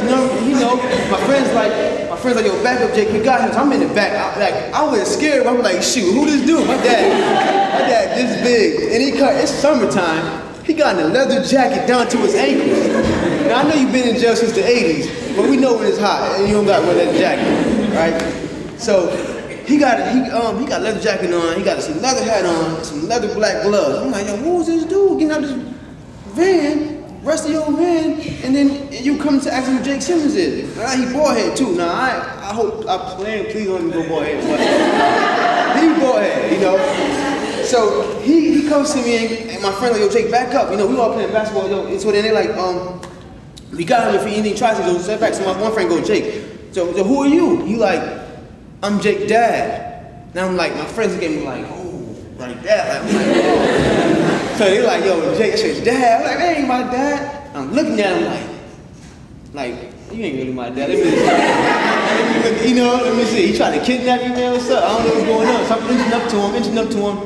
because my friends like, yo, back up, Jake, we got him. So I'm in the back. I was scared. I'm like, shoot, who this dude? My dad this big, and it's summertime. He got in a leather jacket down to his ankles. Now I know you've been in jail since the 80s, but we know when it's hot and you don't got to wear that jacket, right? So he got a leather jacket on. He got some leather hat on, some leather black gloves. I'm like, yo, who was this dude getting out this van? Rest of your man, and then you come to ask him who Jake Simmons is. He bald head too. Now I please don't let me go bald head, but he bald head, So he comes to me and my friend like, yo, Jake, back up. We all playing basketball, and so then they like, we got him if anything tries to go step back. So my one friend go, Jake, so who are you? He like, I'm Jake's dad. Now I'm like, my friends look at me like, oh, like that. I'm like, oh. So they're like, yo, Jake, that's your dad. I'm like, that ain't my dad. I'm looking at him like, you ain't really my dad. Let me see. He tried to kidnap me, man, what's up? I don't know what's going on. So I'm inching up to him,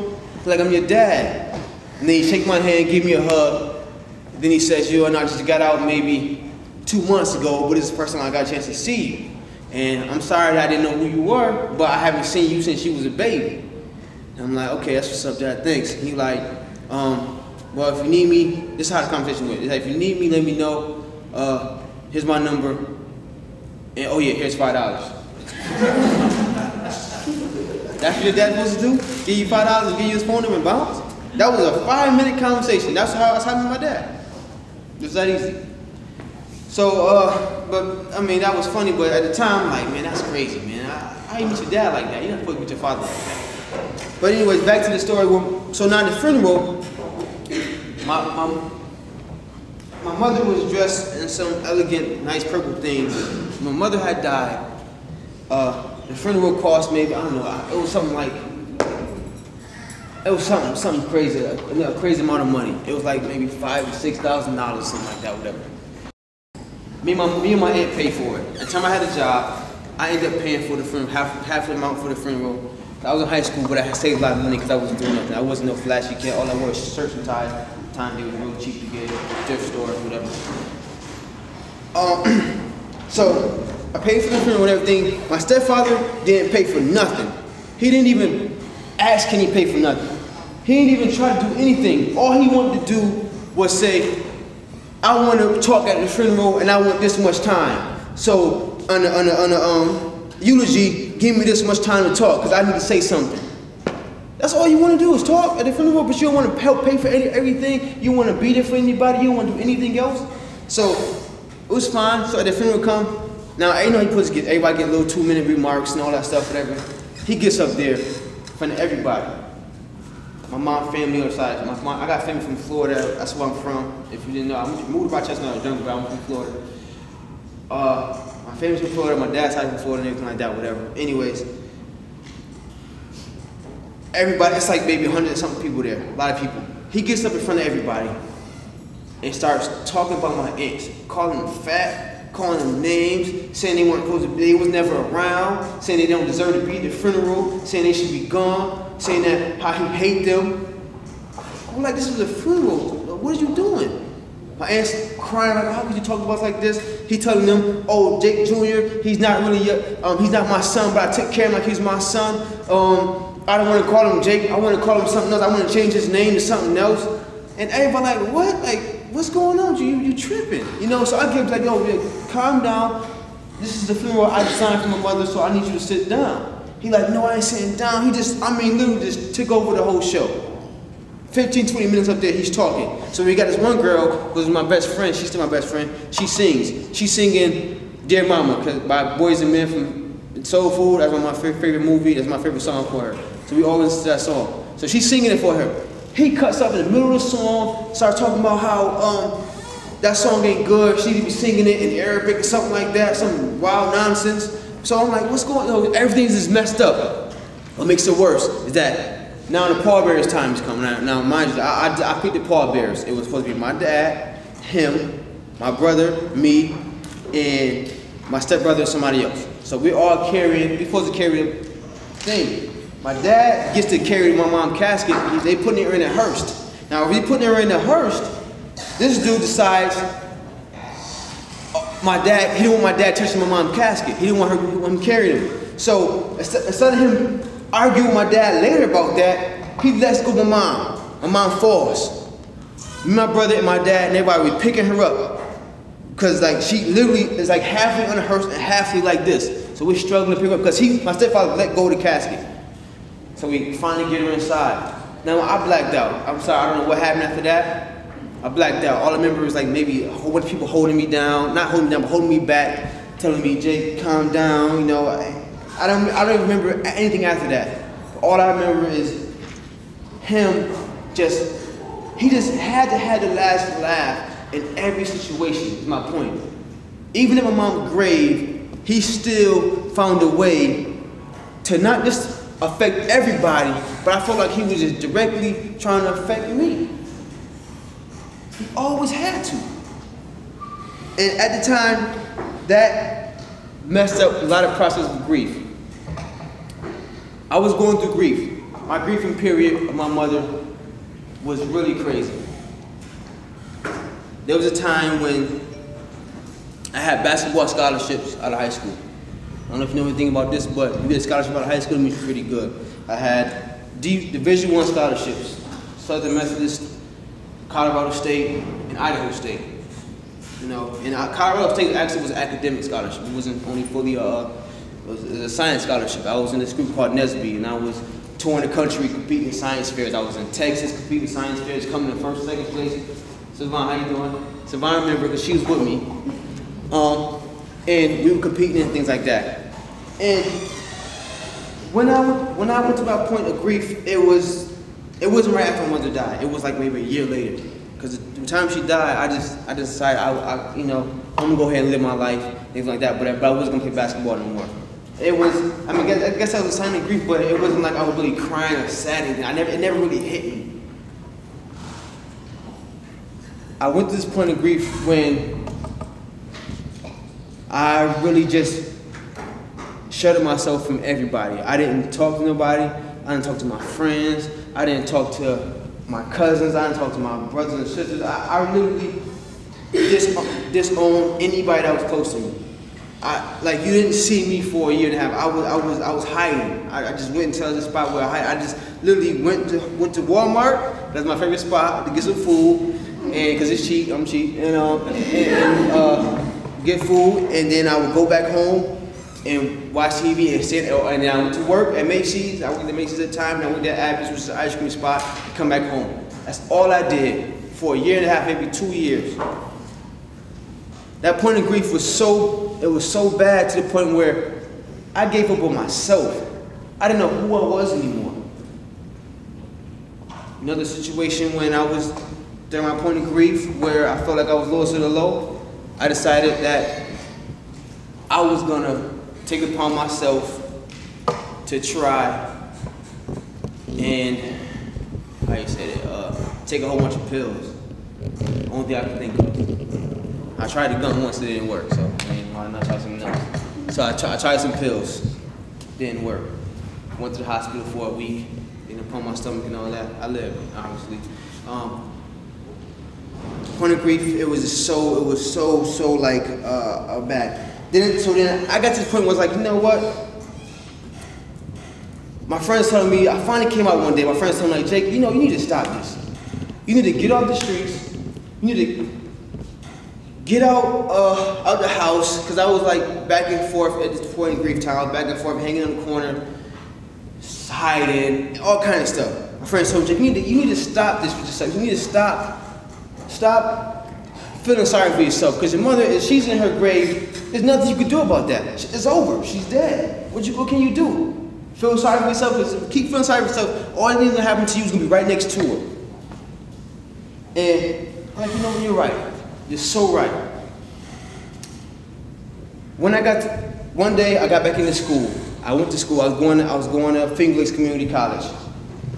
like I'm your dad. And then he shake my hand, give me a hug. Then he says, yo, and I just got out maybe 2 months ago, but this is the first time I got a chance to see you. And I'm sorry that I didn't know who you were, but I haven't seen you since you was a baby. And I'm like, okay, that's what's up, Dad, thanks. And he like, well, if you need me, this is how the conversation went. He's like, if you need me, let me know. Here's my number. And oh yeah, here's $5. That's what your dad's supposed to do? Give you $5 and give you his phone number and bounce? That was a 5-minute conversation. That's how I was having with my dad. Just that easy. So, but I mean, that was funny, but at the time, I'm like, man, that's crazy, man. I ain't meet your dad like that. You're not supposed to meet your father like that. But anyways, back to the story. So now at the funeral, my mother was dressed in some elegant, nice purple thing. My mother had died. The funeral cost maybe, I don't know, it was something crazy, a crazy amount of money. It was like maybe $5,000 to $6,000, something like that, whatever. Me and my aunt paid for it. At the time I had a job, I ended up paying for the funeral, half the amount for the funeral. I was in high school, but I had saved a lot of money because I wasn't doing nothing. I wasn't no flashy kid. All I wore was shirts and ties. At the time they were real cheap to get, thrift stores, whatever. So I paid for the funeral and everything. My stepfather didn't pay for nothing. He didn't even ask, can he pay for nothing? He didn't even try to do anything. All he wanted to do was say, I want to talk at the funeral and I want this much time. So on the eulogy, give me this much time to talk because I need to say something. That's all you want to do is talk at the funeral, but you don't want to help pay for everything. You want to be there for anybody. You don't want to do anything else. So it was fine. So at the funeral come, now I know he puts everybody get little 2-minute remarks and all that stuff, whatever. He gets up there in front of everybody. My mom, family on the side. I got family from Florida. That's where I'm from. If you didn't know, I moved to Rochester when I was younger, but I'm from Florida. My family's from Florida. My dad's side from Florida and everything like that, whatever. Anyways, everybody, it's like maybe 100-something people there, a lot of people. He gets up in front of everybody and starts talking about my aunts, calling them fat, calling them names, saying they weren't supposed to be, they was never around, saying they don't deserve to be at the funeral, saying they should be gone, saying that how he hate them. I'm like, this is a funeral. What are you doing? My aunt's crying like, how could you talk about us like this? He telling them, oh, Jake Jr., he's not really, he's not my son, but I took care of him like he's my son. I don't want to call him Jake. I want to call him something else. I want to change his name to something else. And everybody like, what? Like, what's going on? You tripping? So I give like, yo, calm down. This is the funeral I designed for my mother, so I need you to sit down. He like, no, I ain't sitting down. He just, literally just took over the whole show. 15, 20 minutes up there, he's talking. So we got this one girl, who's my best friend, she's still my best friend, she sings. She's singing Dear Mama by Boys and Men from Soul Food. That's one of my favorite movie, that's my favorite song for her. So we always listen to that song. So she's singing it for her. He cuts up in the middle of the song, starts talking about how that song ain't good, she need to be singing it in Arabic or something like that, some wild nonsense. So I'm like, what's going on? Everything's just messed up. What makes it worse is that now the pallbearers time is coming. Now mind you, I picked the pallbearers. It was supposed to be my dad, him, my brother, me, and my stepbrother and somebody else. So we're all carrying, we're supposed to carry the thing. My dad gets to carry my mom's casket. They putting her in a hearse. Now if he's putting her in a hearse, this dude decides, my dad, he didn't want my dad touching my mom's casket. He didn't want him carrying him. So instead of him arguing with my dad later about that, he lets go of my mom. My mom falls. Me, my brother, and my dad, and everybody was picking her up. Because like she literally is like halfway on the hearse and halfway like this. So we're struggling to pick her up because my stepfather let go of the casket. So we finally get her inside. Now I blacked out. I'm sorry, I don't know what happened after that. I blacked out. All I remember was like maybe a whole bunch of people holding me down, not holding me down, but holding me back, telling me, Jake, calm down. You know, I don't even remember anything after that. All I remember is him he just had to have the last laugh in every situation, is my point. Even in my mom's grave, he still found a way to not just affect everybody, but I felt like he was just directly trying to affect me. He always had to. And at the time, that messed up a lot of process of grief. I was going through grief. My grieving period of my mother was really crazy. There was a time when I had basketball scholarships out of high school. I don't know if you know anything about this, but if you get a scholarship out of high school, it means you're pretty good. I had Division I scholarships, Southern Methodist, Colorado State, and Idaho State. You know, and Colorado State actually was an academic scholarship. It wasn't only fully it was a science scholarship. I was in this group called NESB, and I was touring the country competing in science fairs. I was in Texas competing in science fairs, coming in first, second place. Savannah, how you doing? Savannah remember because she was with me. And we were competing and things like that. And when I went to my point of grief, it wasn't right after my mother died. It was like maybe a year later. Because the time she died, I just decided I'm gonna go ahead and live my life, things like that. But I wasn't gonna play basketball anymore. It was, I guess I was a sign of grief, but it wasn't like I was really crying or sad or anything. It never really hit me. I went to this point of grief when I really just shuttered myself from everybody. I didn't talk to nobody. I didn't talk to my friends. I didn't talk to my cousins. I didn't talk to my brothers and sisters. I literally disowned anybody that was close to me. Like you didn't see me for a year and a half. I was hiding. I just went into the spot where I just literally went to Walmart. That's my favorite spot to get some food, and because it's cheap, I'm cheap, get food, and then I would go back home and watch TV and sit. And then I went to work at Macy's. I worked at Macy's at the time, and I went to Abby's, which is an ice cream spot, and come back home. That's all I did for a year and a half, maybe 2 years. That point of grief was so bad to the point where I gave up on myself. I didn't know who I was anymore. Another situation when I was during my point of grief where I felt like I was lowest of the low, I decided that I was gonna take it upon myself to try and, how you say it, take a whole bunch of pills. Only thing I could think of. I tried the gun once, it didn't work, so why not try something else? So I tried some pills, didn't work. Went to the hospital for a week, didn't upon my stomach and all that. I lived, obviously. Point of grief, it was so like bad. Then I got to the point where I was like, you know what? My friends telling me, I finally came out one day, my friends telling me, like, Jake, you need to stop this. You need to get off the streets. You need to get out the house, because I was like back and forth at this point in grief time. I was back and forth, hanging in the corner, hiding, all kind of stuff. My friends told me, Jake, you need to stop this with yourself. You need to stop feeling sorry for yourself, because your mother, if she's in her grave, there's nothing you can do about that. It's over. She's dead. What can you do? Feel sorry for yourself? Because keep feeling sorry for yourself. All that needs to happen to you is going to be right next to her. And I'm like, you know what? You're right. You're so right. One day I got back into school. I went to school. I was going to Finger Lakes Community College.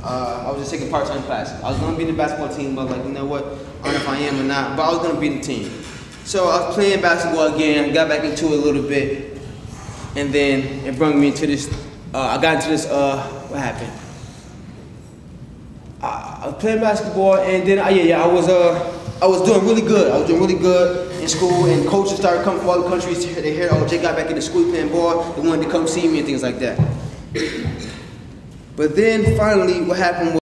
I was just taking part-time classes. I was going to be in the basketball team, but like, you know what? I don't know if I am or not, but I was going to be in the team. So I was playing basketball again, got back into it a little bit, and then it brought me into this, I got into this, what happened? I was playing basketball, and then, I was doing really good. I was doing really good. in school, and coaches started coming from all the countries. They heard, oh, Jay got back into school playing ball. They wanted to come see me and things like that. But then finally, what happened was,